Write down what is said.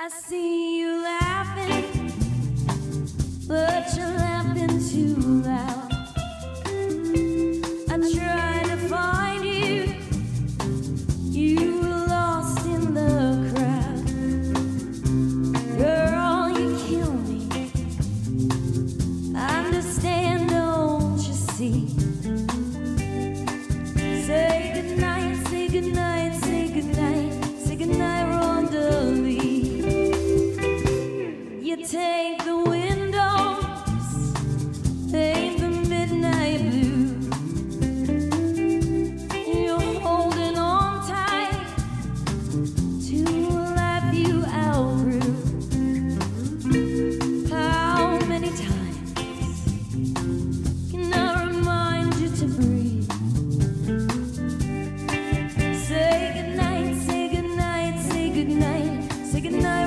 I see you laughing, but you're laughing too loud. I try to find you, you were lost in the crowd. Girl, you kill me, understand, don't you see? Say goodnight, say goodnight, say goodnight, say goodnight, Rondalee. You take the windows, paint the midnight blue. You're holding on tight to a life you outgrew. How many times can I remind you to breathe? Say goodnight, say goodnight, say goodnight, say goodnight.